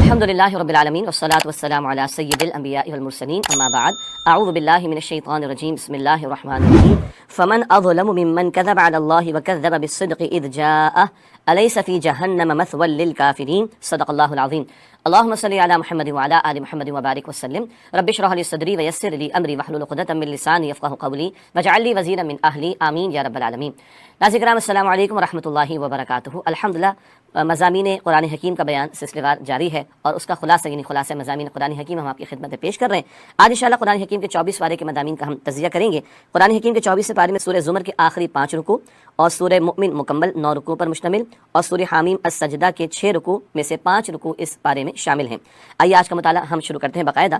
الحمدللہ رب العالمین والصلاة والسلام علی سید الانبیاء والمرسلین اما بعد اعوذ باللہ من الشیطان الرجیم بسم اللہ الرحمن الرحیم فمن اظلم ممن کذب علی اللہ وکذب بالصدق اذ جاءہ الیس فی جہنم مثوی للکافرین صدق اللہ العظیم اللہم صلی علی محمد وعلی آل محمد وبارک وسلم رب اشرح لی صدری ویسر لی امری واحلل عقدۃ من لسانی یفقہوا قولی واجعل لی وزیرا من اہلی آمین یا رب العالمین۔ ناظرین کرام السلام علیکم ورحمۃ اللہ وبرکاتہ۔ الحمدللہ مضامین قرآن حکیم کا بیان سلسلہ وار جاری ہے اور اس کا خلاصہ یعنی خلاصہ مضامین قرآن حکیم ہم آپ کی خدمت میں پیش کر رہے ہیں۔ آج انشاءاللہ قرآن حکیم کے 24 پارے کے مضامین کا ہم تجزیہ کریں گے۔ قرآن حکیم کے 24 پارے میں سورہ زمر کے آخری 5 رکوع اور سورہ مؤمن مکمل 9 رکوع پر مشتمل اور سورہ حامیم السجدہ کے 6 رکوع میں سے 5 رکوع اس پارے میں شامل ہیں۔ آئیے آج کا مطالعہ ہم شروع کرتے ہیں۔ باقاعدہ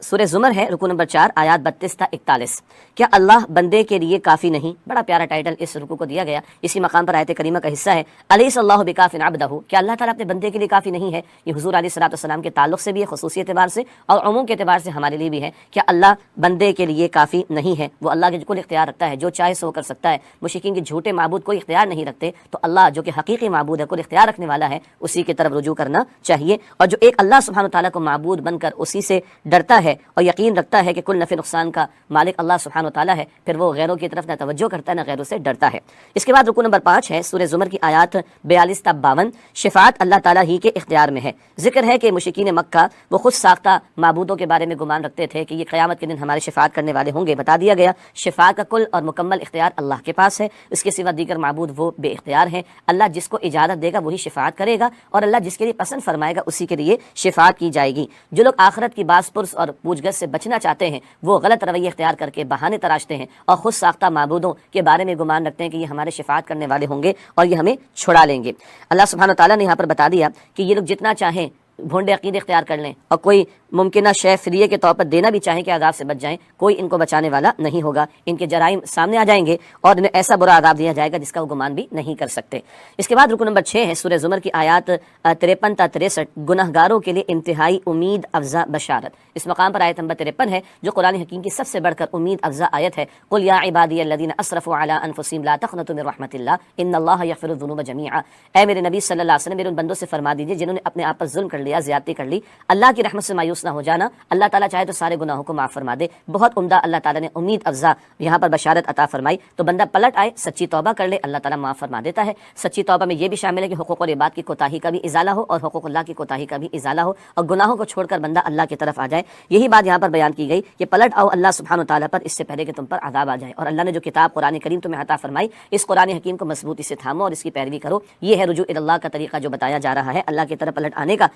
سورہ زمر ہے، رکوع نمبر 4 آیات 32 تا 41۔ کیا اللہ بندے کے لیے کافی نہیں؟ بڑا پیارا ٹائٹل اس رکوع کو دیا گیا۔ اسی مقام پر آیت کریمہ کا حصہ ہے الیس اللہ بکاف عبدہ، کیا اللہ تعالیٰ اپنے بندے کے لیے کافی نہیں ہے؟ یہ حضور علیہ الصلوۃ والسلام کے تعلق سے بھی ہے، خصوصی اعتبار سے اور عموم کے اعتبار سے ہمارے لیے بھی ہے۔ کیا اللہ بندے کے لیے کافی نہیں ہے؟ وہ اللہ کے کل اختیار رکھتا ہے، جو چاہے سو کر سکتا ہے۔ مشرکین کے جھوٹے معبود کوئی اختیار نہیں رکھتے، تو اللہ جو کہ حقیقی معبود ہے، کل اختیار رکھنے والا ہے، اسی کی طرف رجوع کرنا چاہیے۔ اور جو ایک اللہ سبحانہ وتعالیٰ کو معبود بن کر اسی سے ڈرتا ہے اور یقین رکھتا ہے کہ کل نفع نقصان کا مالک اللہ سبحانہ وتعالیٰ ہے، پھر وہ غیروں کی طرف نہ توجہ کرتا ہے نہ غیروں سے ڈرتا ہے۔ اس کے بعد رکوع نمبر 5 ہے، سورہ زمر کی آیات 42 تا 52۔ شفاعت اللہ تعالیٰ ہی کے اختیار میں ہے۔ ذکر ہے کہ مشرکین مکہ وہ خود ساختہ معبودوں کے بارے میں گمان رکھتے تھے کہ یہ قیامت کے دن ہمارے شفاعت کرنے والے ہوں گے۔ بتا دیا گیا شفاعت کا کل اور مکمل اختیار اللہ کے پاس ہے، اس کے سوا دیگر معبود وہ بے اختیار ہیں۔ اللہ جس کو اجازت دے گا وہی شفاعت کرے گا اور اللہ جس کے لیے پسند فرمائے گا اسی کے لیے شفاعت کی جائے گی۔ جو لوگ آخرت کی باز پرس اور پوچھ گچھ سے بچنا چاہتے ہیں وہ غلط رویے اختیار کر کے بہانے تراشتے ہیں اور خود ساختہ معبودوں کے بارے میں گمان رکھتے ہیں کہ یہ ہمارے شفاعت کرنے والے ہوں گے اور یہ ہمیں چھڑا لیں گے۔ اللہ سبحانہ وتعالیٰ نے یہاں پر بتا دیا کہ یہ لوگ جتنا چاہیں بھونڈے عقیدے اختیار کر لیں اور کوئی ممکنہ شے فریے کے طور پر دینا بھی چاہیں کہ عذاب سے بچ جائیں، کوئی ان کو بچانے والا نہیں ہوگا۔ ان کے جرائم سامنے آ جائیں گے اور انہیں ایسا برا عذاب دیا جائے گا جس کا وہ گمان بھی نہیں کر سکتے۔ اس کے بعد رکوع نمبر 6 ہے، سورہ زمر کی آیات 53 تا 63۔ گنہگاروں کے لیے انتہائی امید افزا بشارت۔ اس مقام پر آیت نمبر 53 ہے جو قرآن حکیم کی سب سے بڑھ کر امید افزا آیت ہے۔ قل یا عبادی الذین اسرفوا علی انفسہم لا تقنطوا من رحمۃ اللہ ان اللہ یغفر الذنوب جمیعا۔ اے میرے نبی صلی اللہ علیہ وسلم، میرے ان بندوں سے فرما دیجیے جنہوں نے اپنے آپ پر ظلم کر لیا، زیادتی کر لی، اللہ کی رحمت سے مایوس نہ ہو جانا۔ اللہ تعالیٰ چاہے تو سارے گناہوں کو معاف فرما دے۔ بہت عمدہ اللہ تعالیٰ نے امید افزا یہاں پر بشارت عطا فرمائی۔ تو بندہ پلٹ آئے، سچی توبہ کر لے، اللہ تعالیٰ معاف فرما دیتا ہے۔ سچی توبہ میں یہ بھی شامل ہے کہ حقوق العباد کی کوتاہی کا بھی ازالہ ہو اور حقوق اللہ کی کوتاہی کا بھی ازالہ ہو اور گناہوں کو چھوڑ کر بندہ اللہ کی طرف آ جائے۔ یہی بات یہاں پر بیان کی گئی کہ پلٹ آؤ اللہ سبحانہ وتعالیٰ پر اس سے پہلے کہ تم پر عذاب آ جائے۔ اور اللہ نے جو کتاب قرآن کریم تمہیں عطا فرمائی، اس قرآن حکیم کو مضبوطی سے تھامو اور اس کی پیروی کرو۔ یہ ہے رجوع اللہ کا طریقہ جو بتایا جا رہا ہے، اللہ کی طرف پلٹ آنے کا۔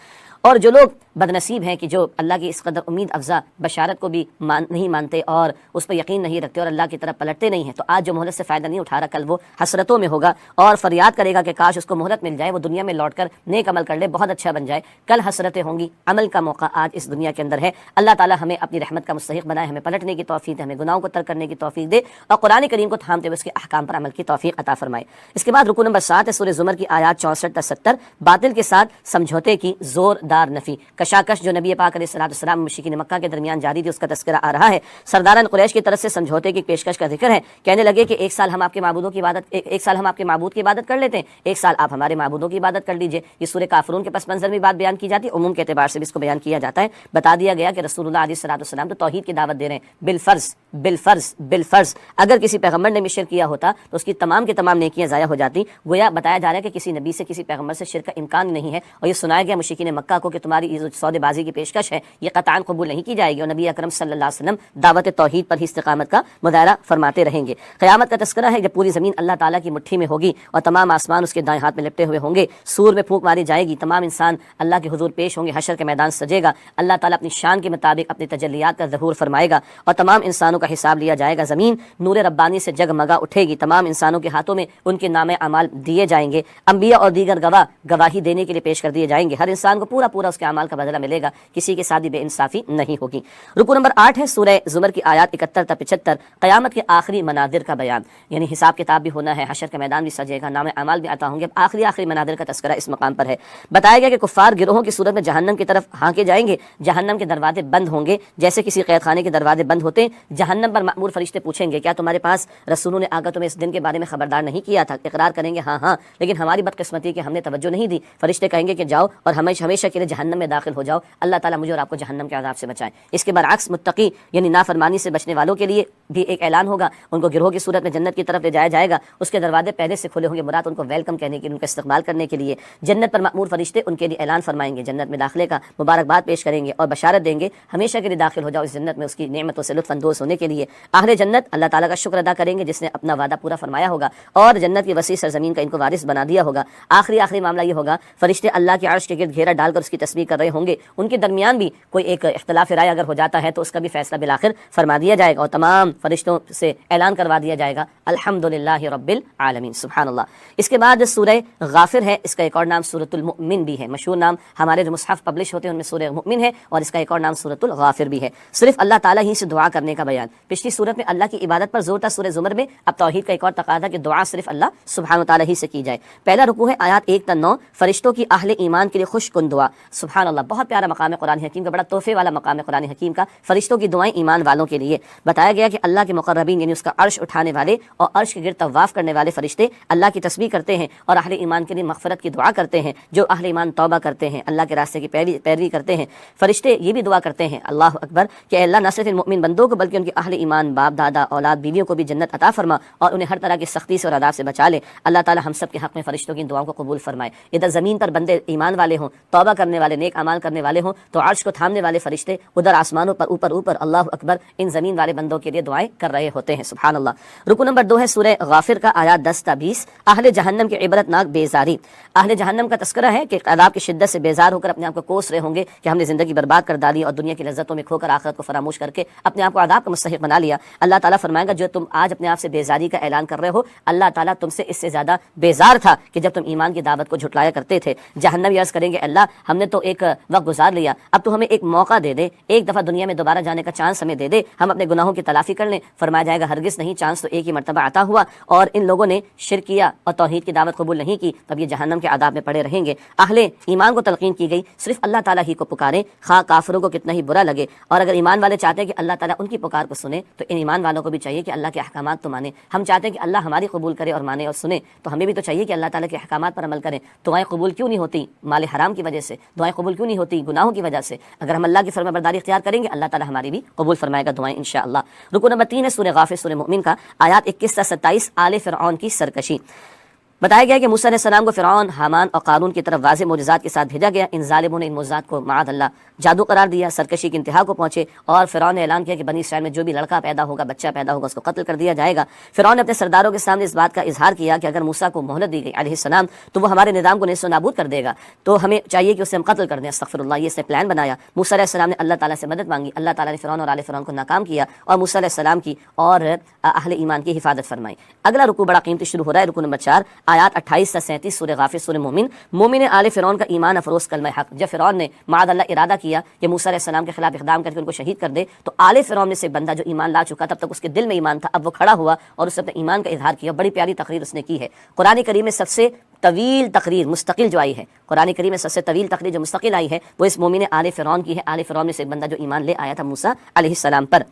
اور جو لوگ بدنصیب ہیں کہ جو اللہ کی اس قدر امید افزا بشارت کو بھی نہیں مانتے اور اس پر یقین نہیں رکھتے اور اللہ کی طرف پلٹتے نہیں ہیں، تو آج جو مہلت سے فائدہ نہیں اٹھا رہا کل وہ حسرتوں میں ہوگا اور فریاد کرے گا کہ کاش اس کو مہلت مل جائے، وہ دنیا میں لوٹ کر نیک عمل کر لے، بہت اچھا بن جائے۔ کل حسرتیں ہوں گی، عمل کا موقع آج اس دنیا کے اندر ہے۔ اللہ تعالیٰ ہمیں اپنی رحمت کا مستحق بنائے، ہمیں پلٹنے کی توفیق دے، ہمیں گناہوں کو ترک کرنے کی توفیق دے اور قرآن کریم کو تھامتے ہوئے اس کے احکام پر عمل کی توفیق عطا فرمائے۔ اس کے بعد رکوع نمبر 7 ہے، سورہ زمر کی آیات 64 تا 70۔ باطل کے ساتھ سمجھوتے کی زوردار نفی، کشاکش جو نبی پاک علیہ الصلوۃ والسلام مشرکین مکہ کے درمیان جاری تھی اس کا تذکرہ آ رہا ہے۔ سرداران قریش کی طرف سے سمجھوتے کی پیشکش کا ذکر ہے۔ کہنے لگے کہ ایک سال ہم آپ کے معبودوں کی عبادت ایک سال ہم آپ کے معبود کی عبادت کر لیتے ہیں، ایک سال آپ ہمارے معبودوں کی عبادت کر لیجئے۔ یہ سورہ کافرون کے پس منظر میں بات بیان کی جاتی ہے، عموم کے اعتبار سے بھی اس کو بیان کیا جاتا ہے۔ بتا دیا گیا کہ رسول اللہ علیہ الصلوۃ والسلام تو توحید کی دعوت دے رہے ہیں، بالفرض بالفرض بالفرض۔ اگر کسی پیغمبر نے بھی شرک کیا ہوتا تو اس کی تمام کی تمام نیکیاں ضائع ہو جاتی۔ گویا بتایا جا رہا ہے کہ کسی نبی سے کسی پیغمبر سے شرک کا امکان نہیں ہے، اور یہ سنایا گیا مشرکین مکہ کو کہ تمہاری یہ سودے بازی کی پیشکش ہے یہ قطعاً قبول نہیں کی جائے گی، اور نبی اکرم صلی اللہ علیہ وسلم دعوت توحید پر ہی استقامت کا مظاہرہ فرماتے رہیں گے۔ قیامت کا تذکرہ ہے جب پوری زمین اللہ تعالیٰ کی مٹھی میں ہوگی اور تمام آسمان اس کے دائیں ہاتھ میں لپٹے ہوئے ہوں گے، سور میں پھونک ماری جائے گی، تمام انسان اللہ کے حضور پیش ہوں گے، حشر کے میدان سجے گا، اللہ تعالیٰ اپنی شان کے مطابق اپنی تجلیات کا ظہور فرمائے گا اور تمام انسانوں کا حساب لیا جائے گا۔ زمین نور ربانی سے جگمگا اٹھے گی، تمام انسانوں کے ہاتھوں میں ان کے نام اعمال دیے جائیں گے، انبیاء اور دیگر گواہ گواہی دینے کے لیے پیش کر دیے جائیں گے، ہر انسان کو پورا پورا اس کے اعمال کا بدلہ ملے گا، کسی کے ساتھ بے انصافی نہیں ہوگی۔ رکوع نمبر 8 ہے، سورہ زمر کی آیات 71 تا 75۔ قیامت کے آخری مناظر کا بیان، یعنی حساب کتاب بھی ہونا ہے، حشر کا میدان بھی سجے گا، نام اعمال بھی عطا ہوں گے۔ اب آخری مناظر کا تذکرہ اس مقام پر ہے۔ بتایا گیا کہ کفار گروہوں کی صورت میں جہنم کی طرف ہانکے جائیں گے، جہنم کے دروازے بند ہوں گے جیسے کسی قید خانے کے دروازے بند ہوتے ہیں۔ جہنم پر مأمور فرشتے پوچھیں گے کیا تمہارے پاس رسولوں نے آ کر تمہیں اس دن کے بارے میں خبردار نہیں کیا تھا؟ اقرار کریں گے ہاں ہاں، لیکن ہماری بدقسمتی کہ ہم نے توجہ نہیں دی۔ فرشتے کہیں گے کہ جاؤ اور ہمیشہ کے لیے جہنم میں داخل داخل ہو جاؤ، اللہ تعالیٰ مجھے اور آپ کو جہنم کے عذاب سے بچائے۔ اس کے برعکس متقی یعنی نافرمانی سے بچنے والوں کے لیے بھی ایک اعلان ہوگا، ان کو گروہ کی صورت میں جنت کی طرف لے جایا جائے گا، اس کے دروازے پہلے سے کھلے ہوں گے، مراد ان کو ویلکم کہنے کے لیے، ان کا استقبال کرنے کے لیے۔ جنت پر مأمور فرشتے ان کے لیے اعلان فرمائیں گے، جنت میں داخلے کا مبارکباد پیش کریں گے اور بشارت دیں گے ہمیشہ کے لیے داخل ہو جاؤ اس جنت میں، اس کی نعمتوں سے لطف اندوز ہونے کے لیے۔ اہل جنت اللہ تعالیٰ کا شکر ادا کریں گے جس نے اپنا وعدہ پورا فرمایا ہوگا اور جنت کی وسیع سرزمین کا ان کو وارث بنا دیا ہوگا۔ آخری معاملہ یہ ہوگا، فرشتے اللہ کے عرش کے گرد گھیرا ڈال کر اس کی تسبیح کر رہے ہوں گے، ان کے درمیان بھی کوئی ایک اختلاف رائے اگر ہو جاتا ہے تو اس کا بھی فیصلہ بالآخر فرما دیا جائے گا اور تمام فرشتوں سے اعلان کروا دیا جائے گا الحمدللہ رب العالمین، سبحان اللہ۔ اس کے بعد سورہ غافر ہے، اس کا ایک اور نام سورۃ المؤمن بھی ہے، مشہور نام ہمارے جو مصحف پبلش ہوتے ہیں ان میں سورہ مؤمن ہے اور اس کا ایک اور نام سورۃ الغافر بھی ہے۔ صرف اللہ تعالیٰ ہی سے دعا کرنے کا بیان، پچھلی سورت میں اللہ کی عبادت پر زور تھا سورہ زمر میں، اب توحید کا ایک اور تقاضا کہ دعا صرف اللہ سبحانہ و تعالیٰ ہی سے کی جائے۔ پہلا رکوع ہے آیات 1 تا 9، فرشتوں کی اہل ایمان کے لیے خوش کن دعا، سبحان اللہ، بہت پیارا مقام ہے قرآن حکیم کا، بڑا تحفے والا مقام ہے قرآن حکیم کا، فرشتوں کی دعائیں ایمان والوں کے لیے۔ بتایا گیا کہ اللہ کے مقربین یعنی اس کا عرش اٹھانے والے اور عرش کے گرد طواف کرنے والے فرشتے اللہ کی تسبیح کرتے ہیں اور اہل ایمان کے لیے مغفرت کی دعا کرتے ہیں، جو اہل ایمان توبہ کرتے ہیں، اللہ کے راستے کی پیروی کرتے ہیں۔ فرشتے یہ بھی دعا کرتے ہیں اللہ اکبر کہ اے اللہ نہ صرف ان مؤمن بندوں کو بلکہ ان کے اہل ایمان باپ دادا اولاد بیویوں کو بھی جنت عطا فرما اور انہیں ہر طرح کی سختی سے اور عذاب سے بچا لے۔ اللہ تعالی ہم سب کے حق میں فرشتوں کی دعاؤں کو قبول فرمائے۔ ادھر زمین پر بندے ایمان والے ہوں، توبہ کرنے والے، نیک اعمال کرنے والے ہوں تو عرش کو تھامنے والے فرشتے ادھر آسمانوں پر اوپر اللہ اکبر ان زمین والے بندوں کے لیے دعائیں کر رہے ہوتے ہیں، سبحان اللہ۔ رکو نمبر 2 ہے سورہ غافر کا، آیات 10 تا 20، اہل جہنم کی عبرت ناک بیزاری۔ اہل جہنم کا تذکرہ ہے کہ عذاب کی شدت سے بیزار ہو کر اپنے آپ کو کوس رہے ہوں گے کہ ہم نے زندگی برباد کر ڈالی اور دنیا کی لذتوں میں کھو کر آخرت کو فراموش کر کے اپنے آپ کو عذاب کا مستحق بنا لیا۔ اللہ تعالیٰ فرمائے گا جو تم آج اپنے آپ سے بیزاری کا اعلان کر رہے ہو، اللہ تعالیٰ تم سے اس سے زیادہ بیزار تھا کہ جب تم ایمان کی دعوت کو جھٹلایا کرتے تھے۔ جہنم عرض کریں گے اللہ ہم نے تو ایک وقت گزار لیا، اب تو ہمیں ایک موقع دے دے، ایک دفعہ دنیا میں دوبارہ جانے کا چانس ہمیں دے دے، ہم اپنے گناہوں کی تلافی کر لیں۔ فرمایا جائے گا ہرگز نہیں، چانس تو ایک ہی مرتبہ عطا ہوا اور ان لوگوں نے شرک کیا اور توحید کی دعوت قبول نہیں کی، تب یہ جہنم کے عذاب میں پڑے رہیں گے۔ اہل ایمان کو تلقین کی گئی صرف اللہ تعالیٰ ہی کو پکاریں، خواہ کافروں کو کتنا ہی برا لگے، اور اگر ایمان والے چاہتے ہیں کہ اللہ تعالیٰ ان کی پکار کو سنے تو ان ایمان والوں کو بھی چاہیے کہ اللہ کے احکامات تو مانیں۔ ہم چاہتے ہیں کہ اللہ ہماری قبول کرے اور مانے اور سنے، تو ہمیں بھی تو چاہیے کہ اللہ تعالیٰ کے احکامات پر عمل کریں۔ دعائیں قبول کیوں نہیں ہوتی؟ مال حرام کی وجہ سے۔ دعائیں قبول کیوں نہیں ہوتی؟ گناہوں کی وجہ سے۔ اگر ہم اللہ کی فرما برداری اختیار کریں گے اللہ تعالیٰ ہماری بھی قبول فرمائے گا دعائیں انشاءاللہ۔ رکو نمبر 3 ہے سورہ غافر سورہ مؤمن کا، آیات 21 تا 27، آل فرعون کی سرکشی۔ بتایا گیا کہ موسیٰ علیہ السلام کو فرعون، حامان اور قارون کی طرف واضح معجزات کے ساتھ بھیجا گیا۔ ان ظالموں نے ان معجزات کو معاذ اللہ جادو قرار دیا، سرکشی کی انتہا کو پہنچے اور فرعون نے اعلان کیا کہ بنی اسرائیل میں جو بھی لڑکا پیدا ہوگا، بچہ پیدا ہوگا، اس کو قتل کر دیا جائے گا۔ فرعون نے اپنے سرداروں کے سامنے اس بات کا اظہار کیا کہ اگر موسیٰ کو مہلت دی گئی علیہ السلام تو وہ ہمارے نظام کو نیست و نابود کر دے گا، تو ہمیں چاہیے کہ اسے ہم قتل کر دیں۔ استغفر اللہ، یہ اس نے پلان بنایا۔ موسیٰ علیہ السلام نے اللہ تعالیٰ سے مدد مانگی، اللہ تعالیٰ نے فرعون اور آل فرعون کو ناکام کیا اور موسیٰ علیہ السلام کی اور اہل ایمان کی حفاظت فرمائی۔ اگلا رکوع بڑا قیمتی شروع ہو رہا ہے، رکوع نمبر 4 آیات 28 تا 37 سورہ غافر سورہ مومن۔ مومن نے آل فرعون کا ایمان افروز کلمہ حق، جب فرعون نے معاذ اللہ ارادہ کیا کہ موسیٰ علیہ السلام کے خلاف اقدام کر کے ان کو شہید کر دے تو آل فرعون میں سے بندہ جو ایمان لا چکا تب تک اس کے دل میں ایمان تھا، اب وہ کھڑا ہوا اور اس نے اپنے ایمان کا اظہار کیا۔ بڑی پیاری تقریر اس نے کی ہے۔ قرآن کریم میں سب سے طویل تقریر مستقل جو آئی ہے، قرآن کریم میں سب سے طویل تقریر جو مستقل آئی ہے وہ اس مومن آل فرعون کی ہے۔ آل فرعون میں سے ایک بندہ جو ایمان لے آیا تھا موسیٰ علیہ السلام پر۔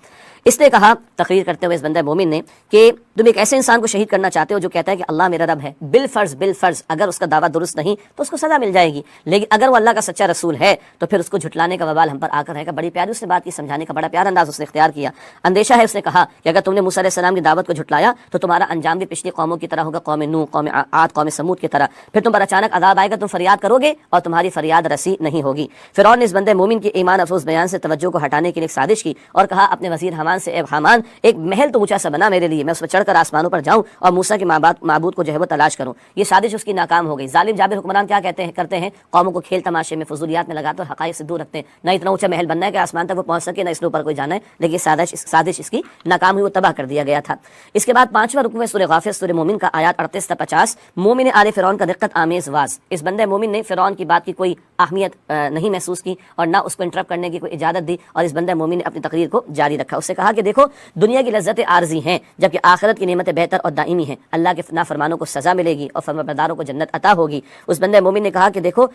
اس نے کہا تقریر کرتے ہوئے اس بندہ مومن نے کہ تم ایک ایسے انسان کو شہید کرنا چاہتے ہو جو کہتا ہے کہ اللہ میرا رب ہے، بالفرض اگر اس کا دعویٰ درست نہیں تو اس کو سزا مل جائے گی، لیکن اگر وہ اللہ کا سچا رسول ہے تو پھر اس کو جھٹلانے کا وبال ہم پر آ کر رہے گا۔ بڑی پیاری اس نے بات کی، سمجھانے کا بڑا پیارا انداز اس نے اختیار کیا۔ اندیشہ ہے، اس نے کہا کہ اگر تم نے موسیٰ علیہ السلام کی دعوت کو جھٹلایا تو تمہارا انجام بھی پچھلی قوموں کی طرح ہوگا، قوم نوح، قوم عاد، قوم سمود کی طرح۔ پھر تم پر اچانک عذاب آئے گا، تم فریاد کرو گے اور تمہاری فریاد رسی نہیں ہوگی۔ فرعون نے اس بندے مومن کے ایمان افروز بیان سے توجہ کو ہٹانے کے لیے ایک سازش کی اور کہا اپنے وزیر حامان سے، اے حامان ایک محل تو اونچا سا بنا میرے لیے، میں اس پر چڑھ کر آسمانوں پر جاؤں اور موسیٰ کے معبود کو جو ہے وہ تلاش کروں۔ یہ سازش اس کی ناکام ہو گئی۔ ظالم جابر حکمران کیا کرتے ہیں قوموں کو کھیل تماشے میں فضولیات میں لگاتے اور حقائق سے دور رکھتے ہیں۔ نہ اتنا اونچا محل بننا ہے کہ آسمان تک وہ پہنچ سکے، نہ اس اوپر کوئی جانا ہے، لیکن سازش اس کی ناکام ہوئی، وہ تباہ کر دیا گیا تھا۔ اس کے بعد 5واں رکوع ہے سورہ غافر سورہ مومن کا، آیات 38 تا 50۔ مومن آل فرعون کا دقت آمیز واز، اس بندے مومن نے فرعون کی بات کی کوئی اہمیت نہیں محسوس کی اور نہ اس کو انٹرپٹ کرنے کی کوئی اجازت دی، اور اس بندہ مومن نے اپنی تقریر کو جاری رکھا۔ اس سے کہا کہ دیکھو دنیا کی لذتیں عارضی ہیں جبکہ آخرت کی نعمتیں بہتر اور دائمی ہیں، اللہ کے نافرمانوں کو سزا ملے گی اور فرمانبرداروں کو جنت عطا ہوگی۔ اس بندے مومن نے کہا کہ دیکھو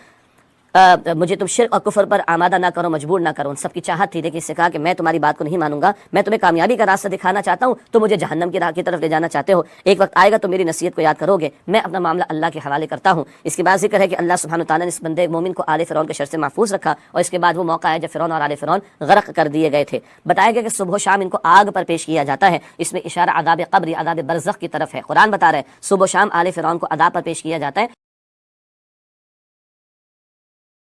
مجھے تم شرک اور کفر پر آمادہ نہ کرو، مجبور نہ کرو۔ ان سب کی چاہت تھی، لیکن اس سے کہا کہ میں تمہاری بات کو نہیں مانوں گا، میں تمہیں کامیابی کا راستہ دکھانا چاہتا ہوں، تو مجھے جہنم کی راہ کی طرف لے جانا چاہتے ہو، ایک وقت آئے گا تو میری نصیحت کو یاد کرو گے، میں اپنا معاملہ اللہ کے حوالے کرتا ہوں۔ اس کے بعد ذکر ہے کہ اللہ سبحانہ وتعالیٰ نے اس بندے مومن کو آل فرعون کے شر سے محفوظ رکھا، اور اس کے بعد وہ موقع ہے جب فرعون اور آل فرعون غرق کر دیے گئے تھے۔ بتایا گیا کہ صبح و شام ان کو آگ پر پیش کیا جاتا ہے، اس میں اشارہ عذاب قبر، عذاب برزخ کی طرف ہے۔ قرآن بتا رہا ہے صبح و شام آل فرعون کو عذاب پر پیش کیا جاتا ہے۔